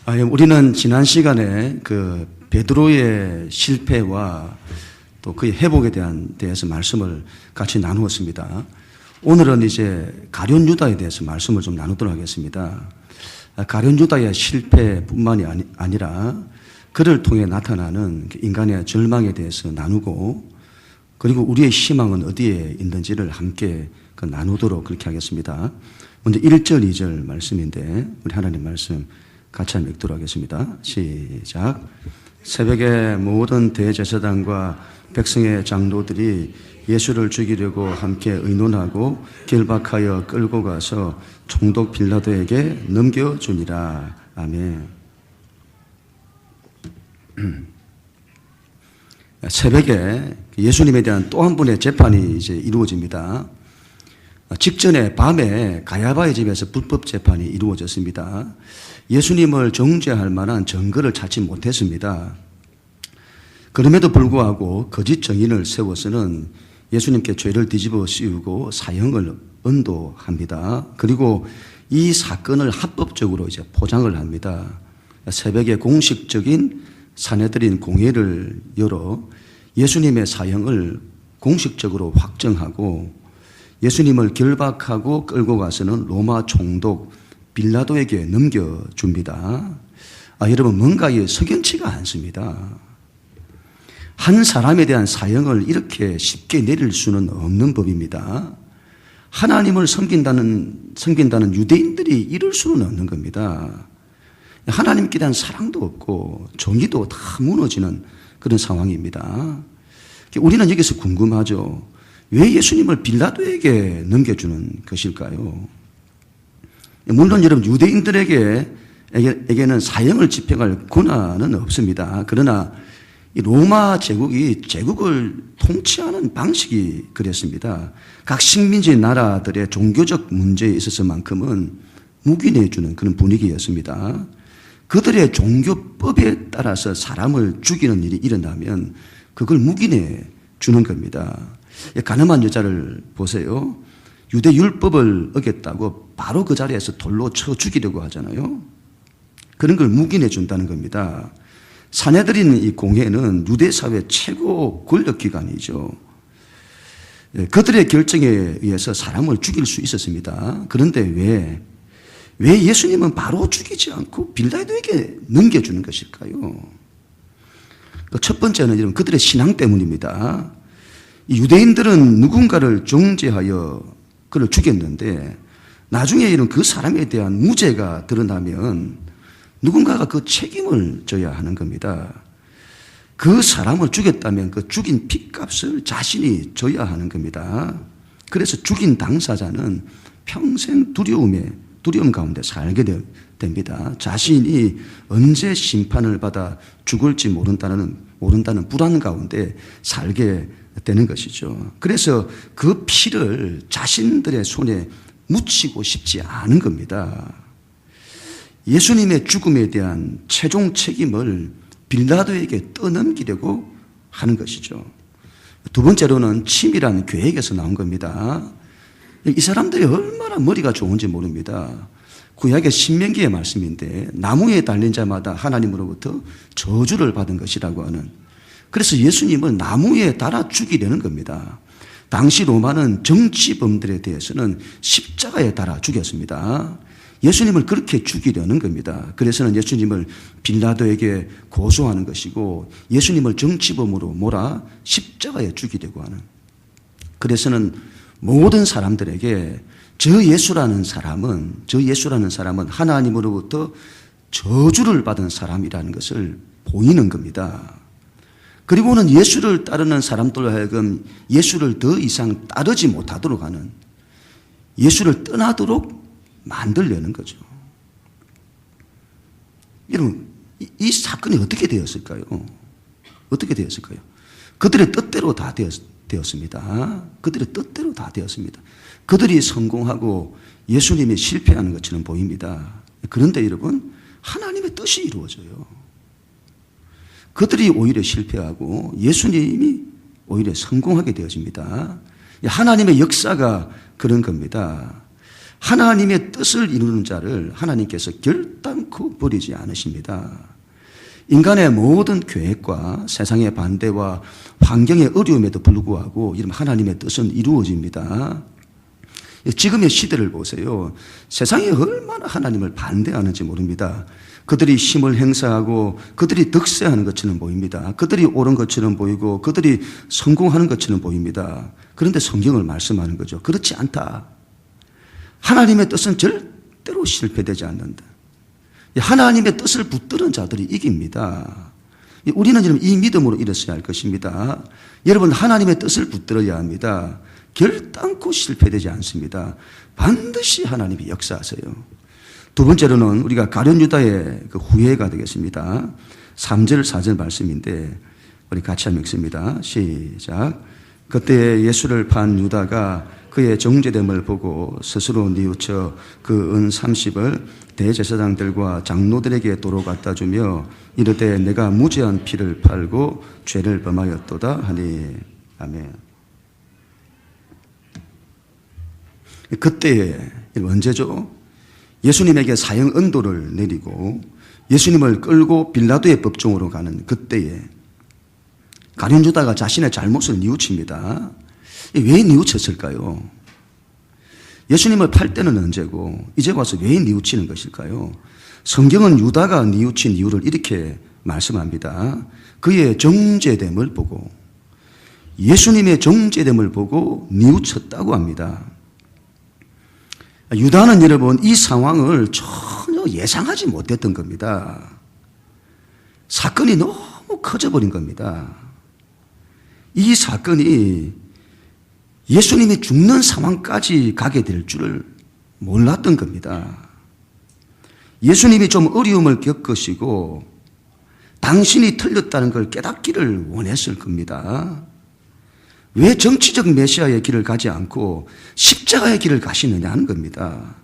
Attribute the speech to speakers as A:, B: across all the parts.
A: 우리는 지난 시간에 그 베드로의 실패와 또 그의 회복에 대해서 말씀을 같이 나누었습니다. 오늘은 이제 가룟 유다에 대해서 말씀을 좀 나누도록 하겠습니다. 가룟 유다의 실패뿐만이 아니라 그를 통해 나타나는 인간의 절망에 대해서 나누고, 그리고 우리의 희망은 어디에 있는지를 함께 나누도록 그렇게 하겠습니다. 먼저 1절, 2절 말씀인데 우리 하나님 말씀 같이 한번 읽도록 하겠습니다. 시작. 새벽에 모든 대제사장과 백성의 장로들이 예수를 죽이려고 함께 의논하고 결박하여 끌고 가서 총독 빌라도에게 넘겨주니라. 아멘. 새벽에 예수님에 대한 또 한 번의 재판이 이제 이루어집니다. 직전에 밤에 가야바의 집에서 불법 재판이 이루어졌습니다. 예수님을 정죄할 만한 증거를 찾지 못했습니다. 그럼에도 불구하고 거짓 증인을 세워서는 예수님께 죄를 뒤집어 씌우고 사형을 언도합니다. 그리고 이 사건을 합법적으로 이제 포장을 합니다. 새벽에 공식적인 사내들인 공회를 열어 예수님의 사형을 공식적으로 확정하고 예수님을 결박하고 끌고 가서는 로마 총독 빌라도에게 넘겨줍니다. 여러분, 뭔가 석연치가 않습니다. 한 사람에 대한 사형을 이렇게 쉽게 내릴 수는 없는 법입니다. 하나님을 섬긴다는 유대인들이 이럴 수는 없는 겁니다. 하나님께 대한 사랑도 없고 정의도 다 무너지는 그런 상황입니다. 우리는 여기서 궁금하죠. 왜 예수님을 빌라도에게 넘겨주는 것일까요? 물론 여러분, 유대인들에게는 사형을 집행할 권한은 없습니다. 그러나 이 로마 제국을 통치하는 방식이 그랬습니다. 각 식민지 나라들의 종교적 문제에 있어서만큼은 묵인해주는 그런 분위기였습니다. 그들의 종교법에 따라서 사람을 죽이는 일이 일어나면 그걸 묵인해 주는 겁니다. 가늠한 여자를 보세요. 유대 율법을 어겼다고 바로 그 자리에서 돌로 쳐 죽이려고 하잖아요. 그런 걸 묵인해 준다는 겁니다. 사내들인 이 공회는 유대 사회 최고 권력기관이죠. 그들의 결정에 의해서 사람을 죽일 수 있었습니다. 그런데 왜 예수님은 바로 죽이지 않고 빌라도에게 넘겨주는 것일까요? 첫 번째는 여러분, 그들의 신앙 때문입니다. 유대인들은 누군가를 정죄하여 그를 죽였는데 나중에 이런 그 사람에 대한 무죄가 드러나면 누군가가 그 책임을 져야 하는 겁니다. 그 사람을 죽였다면 그 죽인 핏값을 자신이 져야 하는 겁니다. 그래서 죽인 당사자는 평생 두려움 가운데 살게 됩니다. 자신이 언제 심판을 받아 죽을지 모른다는 불안 가운데 살게 되는 것이죠. 그래서 그 피를 자신들의 손에 묻히고 싶지 않은 겁니다. 예수님의 죽음에 대한 최종 책임을 빌라도에게 떠넘기려고 하는 것이죠. 두 번째로는 치밀한 계획에서 나온 겁니다. 이 사람들이 얼마나 머리가 좋은지 모릅니다. 구약의 신명기의 말씀인데 나무에 달린 자마다 하나님으로부터 저주를 받은 것이라고 하는, 그래서 예수님을 나무에 달아 죽이려는 겁니다. 당시 로마는 정치범들에 대해서는 십자가에 달아 죽였습니다. 예수님을 그렇게 죽이려는 겁니다. 그래서는 예수님을 빌라도에게 고소하는 것이고 예수님을 정치범으로 몰아 십자가에 죽이려고 하는, 그래서는 모든 사람들에게 저 예수라는 사람은 하나님으로부터 저주를 받은 사람이라는 것을 보이는 겁니다. 그리고는 예수를 따르는 사람들로 하여금 예수를 더 이상 따르지 못하도록 하는, 예수를 떠나도록 만들려는 거죠. 여러분, 이 사건이 어떻게 되었을까요? 어떻게 되었을까요? 그들의 뜻대로 다 되었습니다. 그들의 뜻대로 다 되었습니다. 그들이 성공하고 예수님이 실패하는 것처럼 보입니다. 그런데 여러분, 하나님의 뜻이 이루어져요. 그들이 오히려 실패하고 예수님이 오히려 성공하게 되어집니다. 하나님의 역사가 그런 겁니다. 하나님의 뜻을 이루는 자를 하나님께서 결단코 버리지 않으십니다. 인간의 모든 계획과 세상의 반대와 환경의 어려움에도 불구하고 이런 하나님의 뜻은 이루어집니다. 지금의 시대를 보세요. 세상이 얼마나 하나님을 반대하는지 모릅니다. 그들이 힘을 행사하고 그들이 득세하는 것처럼 보입니다. 그들이 옳은 것처럼 보이고 그들이 성공하는 것처럼 보입니다. 그런데 성경을 말씀하는 거죠. 그렇지 않다. 하나님의 뜻은 절대로 실패되지 않는다. 하나님의 뜻을 붙드는 자들이 이깁니다. 우리는 지금 이 믿음으로 일어서야 할 것입니다. 여러분, 하나님의 뜻을 붙들어야 합니다. 결단코 실패되지 않습니다. 반드시 하나님이 역사하세요. 두 번째로는 우리가 가룟 유다의 그 후회가 되겠습니다. 3절 4절 말씀인데 우리 같이 한번 읽습니다. 시작. 그때 예수를 판 유다가 그의 정죄됨을 보고 스스로 뉘우쳐 그 은 30을 대제사장들과 장로들에게 도로 갖다 주며 이르되 내가 무죄한 피를 팔고 죄를 범하였도다 하니. 아멘. 그때에 언제죠? 예수님에게 사형 언도를 내리고 예수님을 끌고 빌라도의 법정으로 가는 그때에 가룟 유다가 자신의 잘못을 뉘우칩니다. 왜 뉘우쳤을까요? 예수님을 팔 때는 언제고 이제 와서 왜 뉘우치는 것일까요? 성경은 유다가 뉘우친 이유를 이렇게 말씀합니다. 그의 정죄됨을 보고, 예수님의 정죄됨을 보고 뉘우쳤다고 합니다. 유다는 여러분 이 상황을 전혀 예상하지 못했던 겁니다. 사건이 너무 커져버린 겁니다. 이 사건이 예수님이 죽는 상황까지 가게 될 줄을 몰랐던 겁니다. 예수님이 좀 어려움을 겪으시고 당신이 틀렸다는 걸 깨닫기를 원했을 겁니다. 왜 정치적 메시아의 길을 가지 않고 십자가의 길을 가시느냐 하는 겁니다.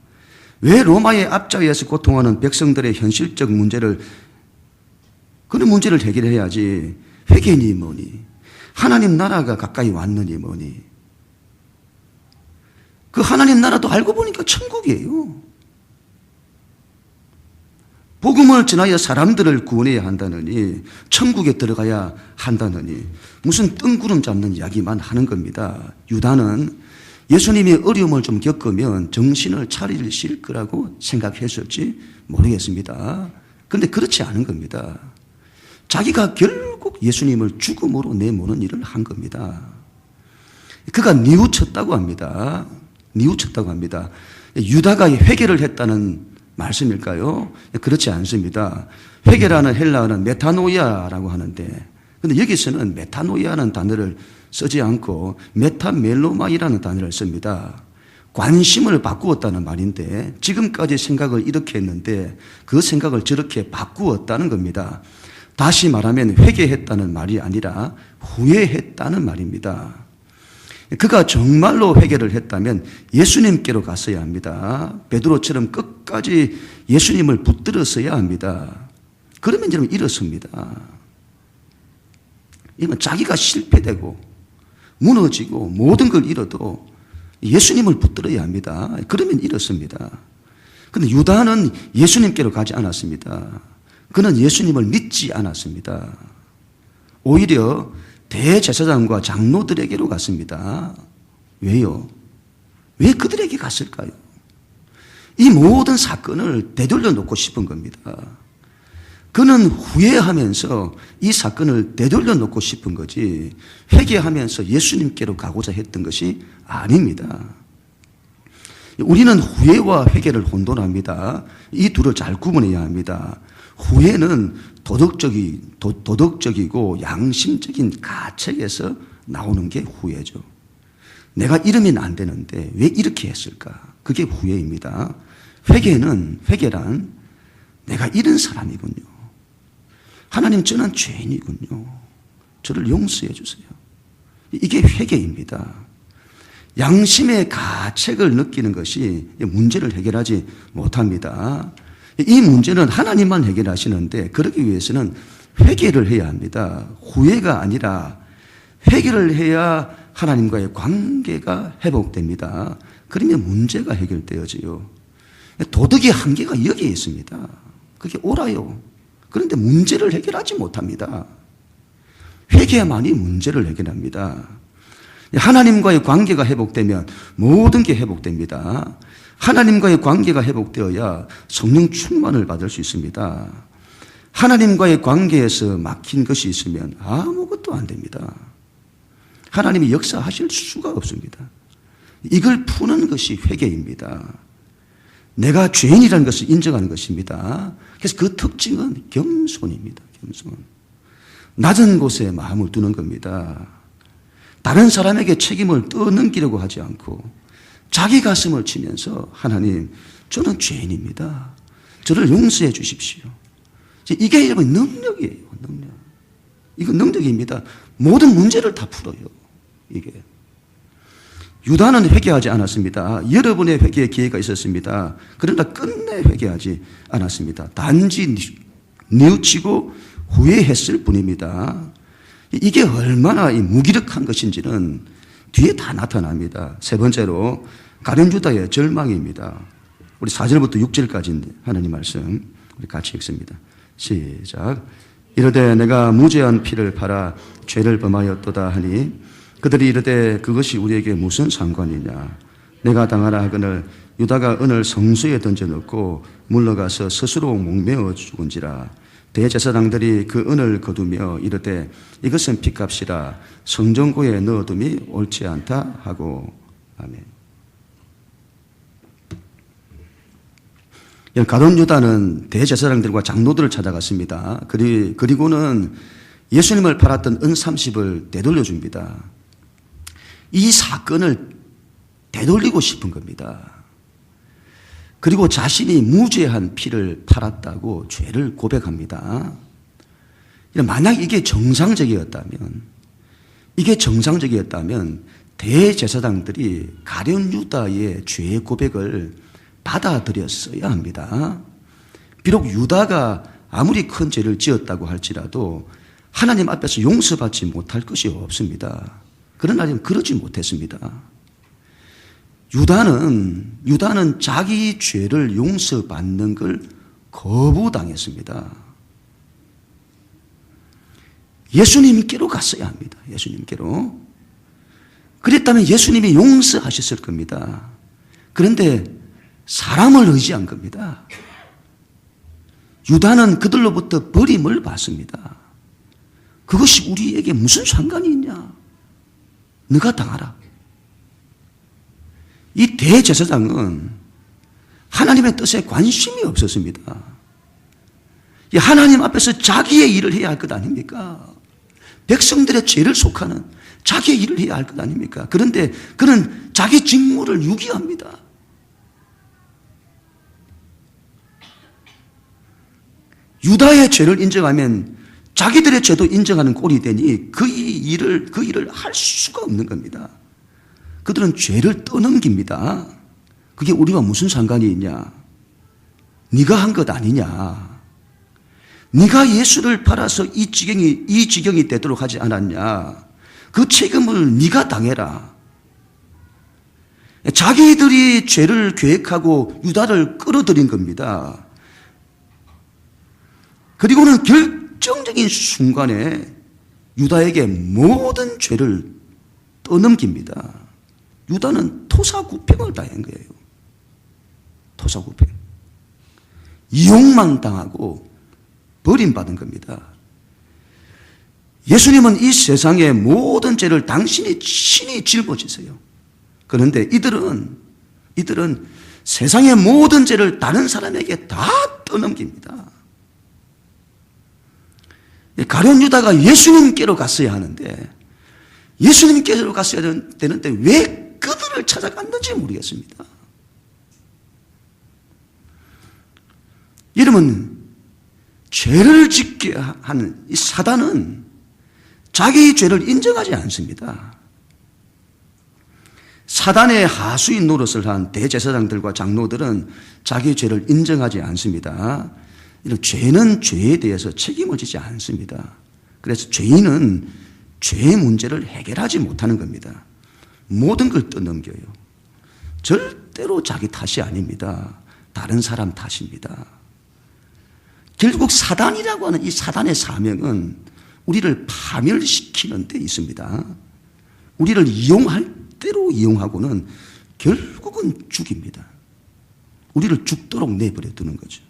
A: 왜 로마의 압제에서 고통하는 백성들의 현실적 문제를, 그런 문제를 해결해야지 회개니 뭐니 하나님 나라가 가까이 왔느니 뭐니. 그 하나님 나라도 알고 보니까 천국이에요. 복음을 전하여 사람들을 구원해야 한다느니, 천국에 들어가야 한다느니 무슨 뜬구름 잡는 이야기만 하는 겁니다. 유다는 예수님이 어려움을 좀 겪으면 정신을 차리실 거라고 생각했을지 모르겠습니다. 그런데 그렇지 않은 겁니다. 자기가 결국 예수님을 죽음으로 내모는 일을 한 겁니다. 그가 뉘우쳤다고 합니다. 뉘우쳤다고 합니다. 유다가 회개를 했다는 말씀일까요? 그렇지 않습니다. 회개라는 헬라어는 메타노이아라고 하는데, 근데 여기서는 메타노이아라는 단어를 쓰지 않고 메타멜로마이라는 단어를 씁니다. 관심을 바꾸었다는 말인데, 지금까지 생각을 이렇게 했는데 그 생각을 저렇게 바꾸었다는 겁니다. 다시 말하면 회개했다는 말이 아니라 후회했다는 말입니다. 그가 정말로 회개를 했다면 예수님께로 갔어야 합니다. 베드로처럼 끝까지 예수님을 붙들었어야 합니다. 그러면 여러분 이렇습니다. 이건 자기가 실패되고 무너지고 모든 걸 잃어도 예수님을 붙들어야 합니다. 그러면 이렇습니다. 그런데 유다는 예수님께로 가지 않았습니다. 그는 예수님을 믿지 않았습니다. 오히려 대제사장과 장로들에게로 갔습니다. 왜요? 왜 그들에게 갔을까요? 이 모든 사건을 되돌려 놓고 싶은 겁니다. 그는 후회하면서 이 사건을 되돌려 놓고 싶은 거지 회개하면서 예수님께로 가고자 했던 것이 아닙니다. 우리는 후회와 회개를 혼돈합니다. 이 둘을 잘 구분해야 합니다. 후회는 도덕적이고 양심적인 가책에서 나오는 게 후회죠. 내가 이러면 안 되는데 왜 이렇게 했을까? 그게 후회입니다. 회개란 내가 이런 사람이군요. 하나님, 저는 죄인이군요. 저를 용서해 주세요. 이게 회개입니다. 양심의 가책을 느끼는 것이 문제를 해결하지 못합니다. 이 문제는 하나님만 해결하시는데 그러기 위해서는 회개를 해야 합니다. 후회가 아니라 회개를 해야 하나님과의 관계가 회복됩니다. 그러면 문제가 해결되어지요. 도덕의 한계가 여기에 있습니다. 그게 옳아요. 그런데 문제를 해결하지 못합니다. 회개만이 문제를 해결합니다. 하나님과의 관계가 회복되면 모든 게 회복됩니다. 하나님과의 관계가 회복되어야 성령 충만을 받을 수 있습니다. 하나님과의 관계에서 막힌 것이 있으면 아무것도 안 됩니다. 하나님이 역사하실 수가 없습니다. 이걸 푸는 것이 회개입니다. 내가 죄인이라는 것을 인정하는 것입니다. 그래서 그 특징은 겸손입니다. 겸손. 낮은 곳에 마음을 두는 겁니다. 다른 사람에게 책임을 떠넘기려고 하지 않고 자기 가슴을 치면서 하나님, 저는 죄인입니다. 저를 용서해 주십시오. 이게 여러분 능력이에요. 능력. 이건 능력입니다. 모든 문제를 다 풀어요. 이게. 유다는 회개하지 않았습니다. 여러분의 회개의 기회가 있었습니다. 그러나 끝내 회개하지 않았습니다. 단지 뉘우치고 후회했을 뿐입니다. 이게 얼마나 무기력한 것인지는 뒤에 다 나타납니다. 세 번째로 가룟 유다의 절망입니다. 우리 4절부터 6절까지 하나님 말씀 우리 같이 읽습니다. 시작. 이르되 내가 무죄한 피를 팔아 죄를 범하였도다 하니 그들이 이르되 그것이 우리에게 무슨 상관이냐. 내가 당하라 하거늘 유다가 은을 성소에 던져넣고 물러가서 스스로 목매어 죽은지라. 대제사장들이 그 은을 거두며 이르되 이것은 핏값이라 성전고에 넣어둠이 옳지 않다 하고. 아멘. 가룟 유다는 대제사장들과 장로들을 찾아갔습니다. 그리고는 예수님을 팔았던 은 30을 되돌려 줍니다. 이 사건을 되돌리고 싶은 겁니다. 그리고 자신이 무죄한 피를 팔았다고 죄를 고백합니다. 만약 이게 정상적이었다면 대제사장들이 가룟 유다의 죄 고백을 받아들였어야 합니다. 비록 유다가 아무리 큰 죄를 지었다고 할지라도 하나님 앞에서 용서받지 못할 것이 없습니다. 그러나 그러지 못했습니다. 유다는 자기 죄를 용서받는 걸 거부당했습니다. 예수님께로 갔어야 합니다. 예수님께로. 그랬다면 예수님이 용서하셨을 겁니다. 그런데 사람을 의지한 겁니다. 유다는 그들로부터 버림을 받습니다. 그것이 우리에게 무슨 상관이 있냐? 너가 당하라. 이 대제사장은 하나님의 뜻에 관심이 없었습니다. 하나님 앞에서 자기의 일을 해야 할 것 아닙니까? 백성들의 죄를 속하는 자기의 일을 해야 할 것 아닙니까? 그런데 그는 자기 직무를 유기합니다. 유다의 죄를 인정하면 자기들의 죄도 인정하는 꼴이 되니 그 일을 할 수가 없는 겁니다. 그들은 죄를 떠넘깁니다. 그게 우리와 무슨 상관이 있냐? 네가 한 것 아니냐? 네가 예수를 팔아서 이 지경이 되도록 하지 않았냐? 그 책임을 네가 당해라. 자기들이 죄를 계획하고 유다를 끌어들인 겁니다. 그리고는 결정적인 순간에 유다에게 모든 죄를 떠넘깁니다. 유다는 토사구팽을 당한 거예요. 토사구팽. 이용만 당하고 버림받은 겁니다. 예수님은 이 세상의 모든 죄를 당신이 친히 짊어지세요. 그런데 이들은 세상의 모든 죄를 다른 사람에게 다 떠넘깁니다. 가룟 유다가 예수님께로 갔어야 하는데 예수님께로 갔어야 되는데 왜 그들을 찾아갔는지 모르겠습니다. 여러분, 죄를 짓게 하는 이 사단은 자기 죄를 인정하지 않습니다. 사단의 하수인 노릇을 한 대제사장들과 장로들은 자기 죄를 인정하지 않습니다. 이런 죄는 죄에 대해서 책임을 지지 않습니다. 그래서 죄인은 죄의 문제를 해결하지 못하는 겁니다. 모든 걸 떠넘겨요. 절대로 자기 탓이 아닙니다. 다른 사람 탓입니다. 결국 사단이라고 하는 이 사단의 사명은 우리를 파멸시키는 데 있습니다. 우리를 이용할 대로 이용하고는 결국은 죽입니다. 우리를 죽도록 내버려 두는 거죠.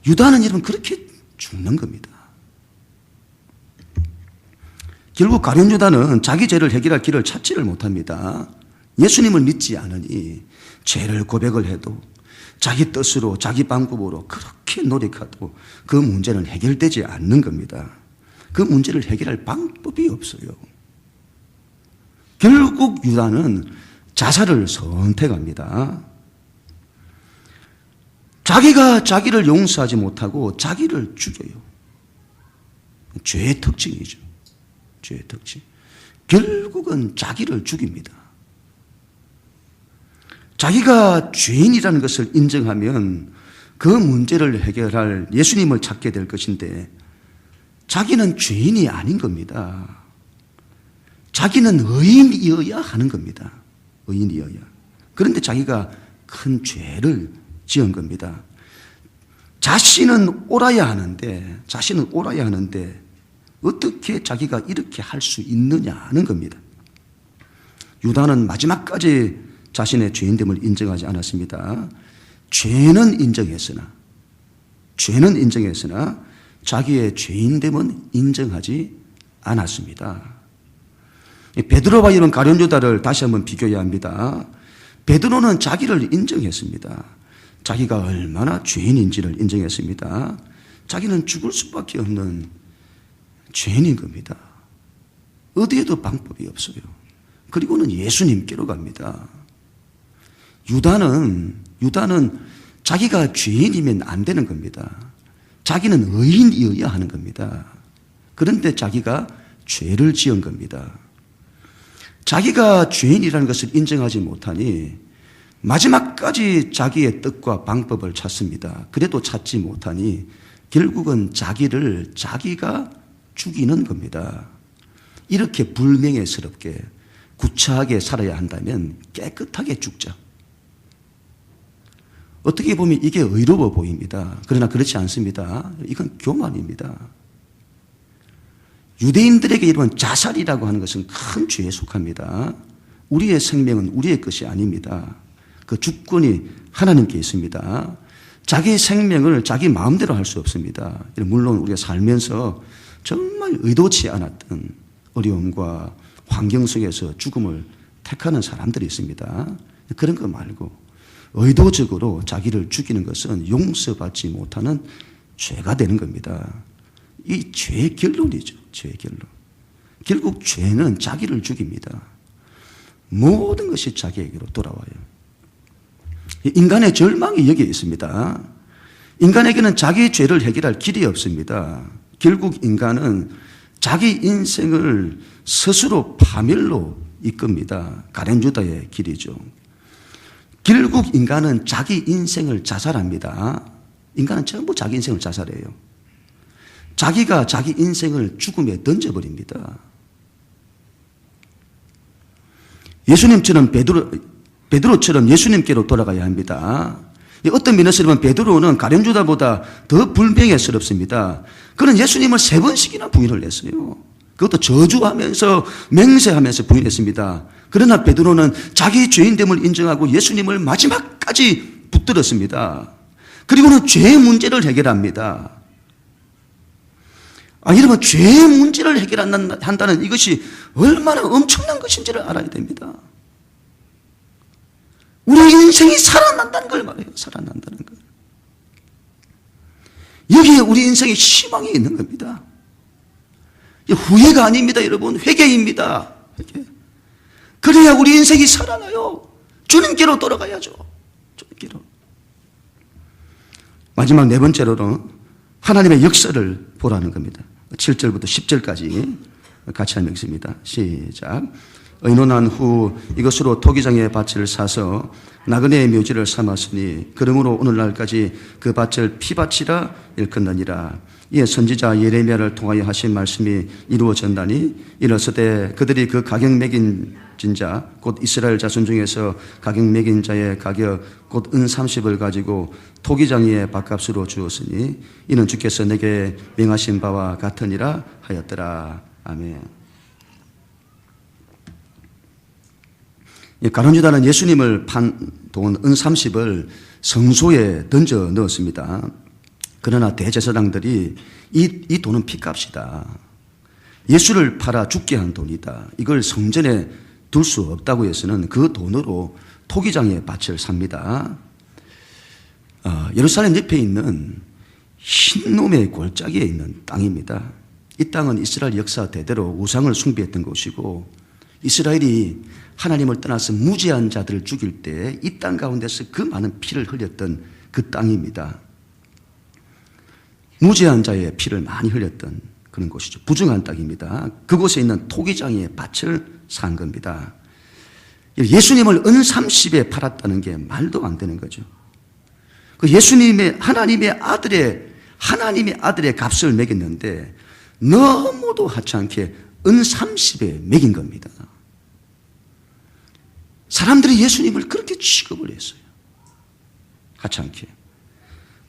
A: 유다는 여러분 그렇게 죽는 겁니다. 결국 가룟 유다는 자기 죄를 해결할 길을 찾지를 못합니다. 예수님을 믿지 않으니 죄를 고백을 해도 자기 뜻으로 자기 방법으로 그렇게 노력해도 그 문제는 해결되지 않는 겁니다. 그 문제를 해결할 방법이 없어요. 결국 유다는 자살을 선택합니다. 자기가 자기를 용서하지 못하고 자기를 죽여요. 죄의 특징이죠. 죄의 특징. 결국은 자기를 죽입니다. 자기가 죄인이라는 것을 인정하면 그 문제를 해결할 예수님을 찾게 될 것인데 자기는 죄인이 아닌 겁니다. 자기는 의인이어야 하는 겁니다. 의인이어야. 그런데 자기가 큰 죄를 지은 겁니다. 자신은 옳아야 하는데 어떻게 자기가 이렇게 할 수 있느냐 하는 겁니다. 유다는 마지막까지 자신의 죄인됨을 인정하지 않았습니다. 죄는 인정했으나 자기의 죄인됨은 인정하지 않았습니다. 베드로와 이런 가룟 유다를 다시 한번 비교해야 합니다. 베드로는 자기를 인정했습니다. 자기가 얼마나 죄인인지를 인정했습니다. 자기는 죽을 수밖에 없는 죄인인 겁니다. 어디에도 방법이 없어요. 그리고는 예수님께로 갑니다. 유다는 자기가 죄인이면 안 되는 겁니다. 자기는 의인이어야 하는 겁니다. 그런데 자기가 죄를 지은 겁니다. 자기가 죄인이라는 것을 인정하지 못하니 마지막까지 자기의 뜻과 방법을 찾습니다. 그래도 찾지 못하니 결국은 자기를 자기가 죽이는 겁니다. 이렇게 불명예스럽게 구차하게 살아야 한다면 깨끗하게 죽자. 어떻게 보면 이게 의로워 보입니다. 그러나 그렇지 않습니다. 이건 교만입니다. 유대인들에게 이런 자살이라고 하는 것은 큰 죄에 속합니다. 우리의 생명은 우리의 것이 아닙니다. 그 주권이 하나님께 있습니다. 자기 생명을 자기 마음대로 할 수 없습니다. 물론 우리가 살면서 정말 의도치 않았던 어려움과 환경 속에서 죽음을 택하는 사람들이 있습니다. 그런 거 말고 의도적으로 자기를 죽이는 것은 용서받지 못하는 죄가 되는 겁니다. 이 죄의 결론이죠. 죄의 결론. 결국 죄는 자기를 죽입니다. 모든 것이 자기에게로 돌아와요. 인간의 절망이 여기에 있습니다. 인간에게는 자기의 죄를 해결할 길이 없습니다. 결국 인간은 자기 인생을 스스로 파멸로 이끕니다. 가룟 유다의 길이죠. 결국 인간은 자기 인생을 자살합니다. 인간은 전부 자기 인생을 자살해요. 자기가 자기 인생을 죽음에 던져버립니다. 예수님처럼 베드로처럼 예수님께로 돌아가야 합니다. 어떤 면에서 보면 베드로는 가룟 유다보다 더 불명예스럽습니다. 그는 예수님을 3번씩이나 부인을 했어요. 그것도 저주하면서 맹세하면서 부인했습니다. 그러나 베드로는 자기 죄인됨을 인정하고 예수님을 마지막까지 붙들었습니다. 그리고는 죄의 문제를 해결합니다. 여러분, 죄의 문제를 해결한다는 이것이 얼마나 엄청난 것인지를 알아야 됩니다. 우리 인생이 살아난다는 걸 말해요. 살아난다는 걸. 여기에 우리 인생에 희망이 있는 겁니다. 후회가 아닙니다, 여러분. 회개입니다. 회개. 그래야 우리 인생이 살아나요. 주님께로 돌아가야죠. 주님께로. 마지막 4번째로는 하나님의 역사를 보라는 겁니다. 7절부터 10절까지 같이 한번 읽습니다. 시작. 의논한 후 이것으로 토기장의 밭을 사서 나그네의 묘지를 삼았으니 그러므로 오늘날까지 그 밭을 피밭이라 일컫느니라. 이에 선지자 예레미야를 통하여 하신 말씀이 이루어졌다니 이르시되 그들이 그 가격 매긴 가진 자, 곧 이스라엘 자손 중에서 가격 매긴 자의 가격, 곧 은 30을 가지고 토기장이의 밥값으로 주었으니 이는 주께서 내게 명하신 바와 같으니라 하였더라. 아멘. 가룟유다는 예수님을 판 돈 은 30을 성소에 던져 넣었습니다. 그러나 대제사장들이 이 돈은 핏값이다. 예수를 팔아 죽게 한 돈이다. 이걸 성전에 둘 수 없다고 해서는 그 돈으로 토기장의 밭을 삽니다. 예루살렘 옆에 있는 흰놈의 골짜기에 있는 땅입니다. 이 땅은 이스라엘 역사 대대로 우상을 숭배했던 곳이고 이스라엘이 하나님을 떠나서 무지한 자들을 죽일 때 이 땅 가운데서 그 많은 피를 흘렸던 그 땅입니다. 무지한 자의 피를 많이 흘렸던 그런 곳이죠. 부정한 땅입니다. 그곳에 있는 토기장의 밭을 산 겁니다. 예수님을 은 30에 팔았다는 게 말도 안 되는 거죠. 그 하나님의 아들의 값을 매겼는데 너무도 하찮게 은 30에 매긴 겁니다. 사람들이 예수님을 그렇게 취급을 했어요. 하찮게.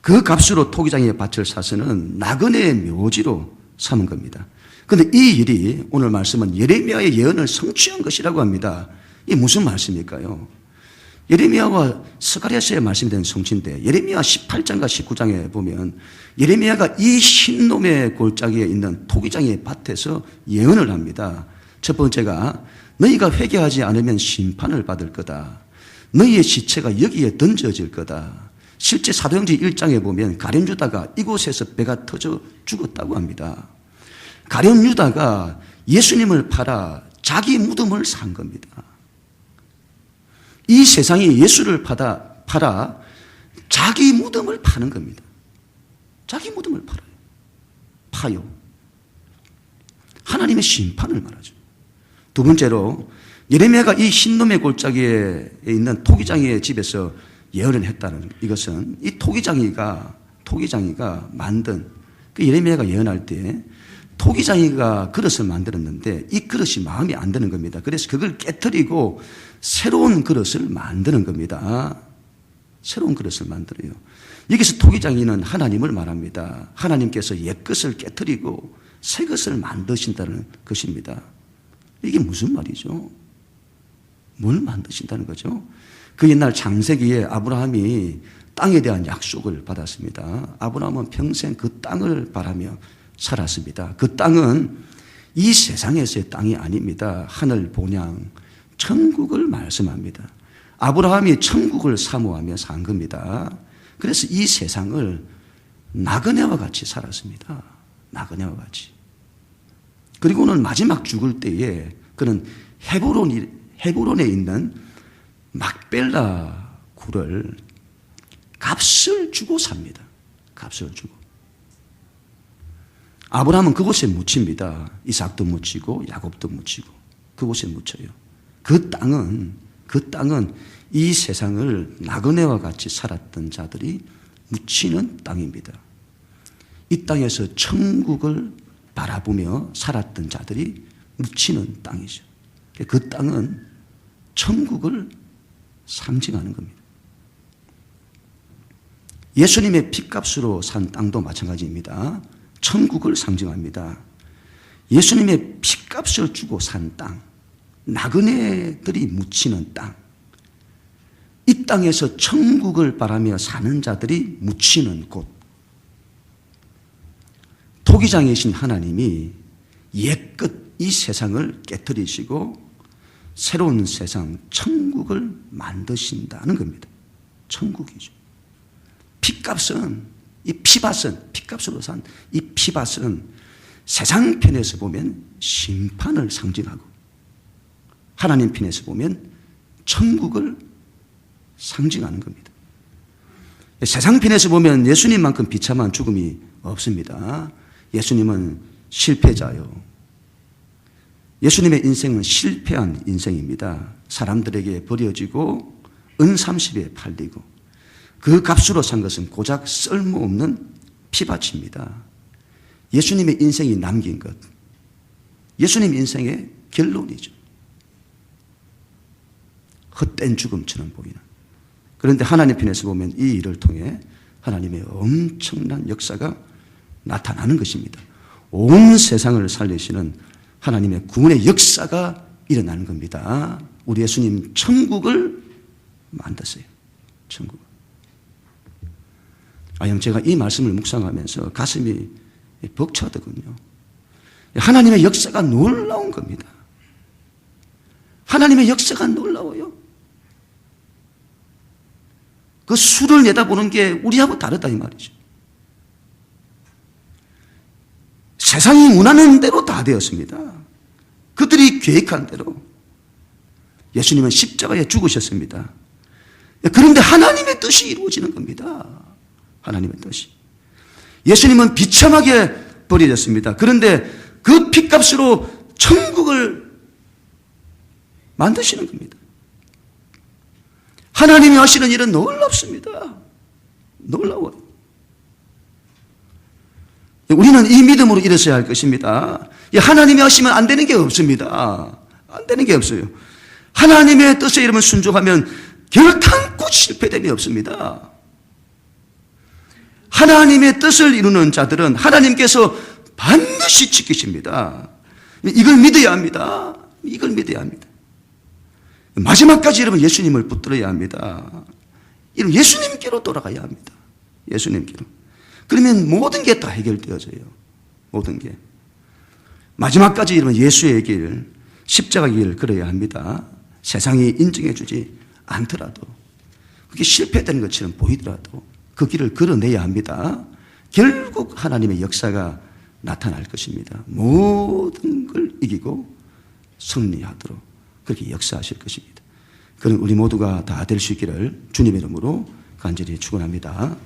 A: 그 값으로 토기장의 밭을 사서는 나그네의 묘지로 삼은 겁니다. 그런데 이 일이 오늘 말씀은 예레미야의 예언을 성취한 것이라고 합니다. 이게 무슨 말씀일까요? 예레미야와 스가랴서의 말씀이 된 성취인데 예레미야 18장과 19장에 보면 예레미야가 이 흰놈의 골짜기에 있는 토기장의 밭에서 예언을 합니다. 첫 번째가 너희가 회개하지 않으면 심판을 받을 거다. 너희의 시체가 여기에 던져질 거다. 실제 사도행전 1장에 보면 가룟유다가 이곳에서 배가 터져 죽었다고 합니다. 가룟유다가 예수님을 팔아 자기 무덤을 산 겁니다. 이 세상이 예수를 팔아 자기 무덤을 파는 겁니다. 자기 무덤을 파요. 하나님의 심판을 말하죠. 두 번째로 예레미야가 이 흰놈의 골짜기에 있는 토기장이의 집에서 예언을 했다는 이것은 이 토기장이가 만든 그 예레미야가 예언할 때 토기장이가 그릇을 만들었는데 이 그릇이 마음에 안 드는 겁니다. 그래서 그걸 깨트리고 새로운 그릇을 만드는 겁니다. 새로운 그릇을 만들어요. 여기서 토기장이는 하나님을 말합니다. 하나님께서 옛것을 깨트리고 새 것을 만드신다는 것입니다. 이게 무슨 말이죠? 뭘 만드신다는 거죠? 그 옛날 창세기에 아브라함이 땅에 대한 약속을 받았습니다. 아브라함은 평생 그 땅을 바라며 살았습니다. 그 땅은 이 세상에서의 땅이 아닙니다. 하늘 본향, 천국을 말씀합니다. 아브라함이 천국을 사모하며 산 겁니다. 그래서 이 세상을 나그네와 같이 살았습니다. 나그네와 같이. 그리고는 마지막 죽을 때에 그는 헤브론에 있는 막벨라 굴을 값을 주고 삽니다. 값을 주고. 아브라함은 그곳에 묻힙니다. 이삭도 묻히고 야곱도 묻히고 그곳에 묻혀요. 그 땅은 이 세상을 나그네와 같이 살았던 자들이 묻히는 땅입니다. 이 땅에서 천국을 바라보며 살았던 자들이 묻히는 땅이죠. 그 땅은 천국을 상징하는 겁니다. 예수님의 핏값으로 산 땅도 마찬가지입니다. 천국을 상징합니다. 예수님의 핏값을 주고 산 땅, 나그네들이 묻히는 땅, 이 땅에서 천국을 바라며 사는 자들이 묻히는 곳. 토기장이신 하나님이 옛것 이 세상을 깨트리시고 새로운 세상, 천국을 만드신다는 겁니다. 천국이죠. 핏값은, 이 피밭은, 핏값으로 산 이 피밭은 세상 편에서 보면 심판을 상징하고 하나님 편에서 보면 천국을 상징하는 겁니다. 세상 편에서 보면 예수님만큼 비참한 죽음이 없습니다. 예수님은 실패자요. 예수님의 인생은 실패한 인생입니다. 사람들에게 버려지고 은 30에 팔리고 그 값으로 산 것은 고작 쓸모없는 피밭입니다. 예수님의 인생이 남긴 것, 예수님 인생의 결론이죠. 헛된 죽음처럼 보이는. 그런데 하나님 편에서 보면 이 일을 통해 하나님의 엄청난 역사가 나타나는 것입니다. 온 세상을 살리시는 하나님의 구원의 역사가 일어나는 겁니다. 우리 예수님 천국을 만드세요. 천국을. 제가 이 말씀을 묵상하면서 가슴이 벅차더군요. 하나님의 역사가 놀라운 겁니다. 하나님의 역사가 놀라워요. 그 수를 내다보는 게 우리하고 다르다 이 말이죠. 세상이 원하는 대로 다 되었습니다. 그들이 계획한 대로. 예수님은 십자가에 죽으셨습니다. 그런데 하나님의 뜻이 이루어지는 겁니다. 하나님의 뜻이. 예수님은 비참하게 버려졌습니다. 그런데 그 핏값으로 천국을 만드시는 겁니다. 하나님이 하시는 일은 놀랍습니다. 놀라워요. 우리는 이 믿음으로 일어서야 할 것입니다. 하나님이 하시면 안 되는 게 없습니다. 안 되는 게 없어요. 하나님의 뜻에 이르면 순종하면 결탄코 실패됨이 없습니다. 하나님의 뜻을 이루는 자들은 하나님께서 반드시 지키십니다. 이걸 믿어야 합니다. 이걸 믿어야 합니다. 마지막까지 여러분 예수님을 붙들어야 합니다. 예수님께로 돌아가야 합니다. 예수님께로. 그러면 모든 게 다 해결되어져요. 모든 게. 마지막까지 여러분 예수의 길, 십자가의 길을 걸어야 합니다. 세상이 인정해 주지 않더라도, 그게 실패되는 것처럼 보이더라도 그 길을 걸어내야 합니다. 결국 하나님의 역사가 나타날 것입니다. 모든 걸 이기고 승리하도록 그렇게 역사하실 것입니다. 그런 우리 모두가 다 될 수 있기를 주님의 이름으로 간절히 축원합니다.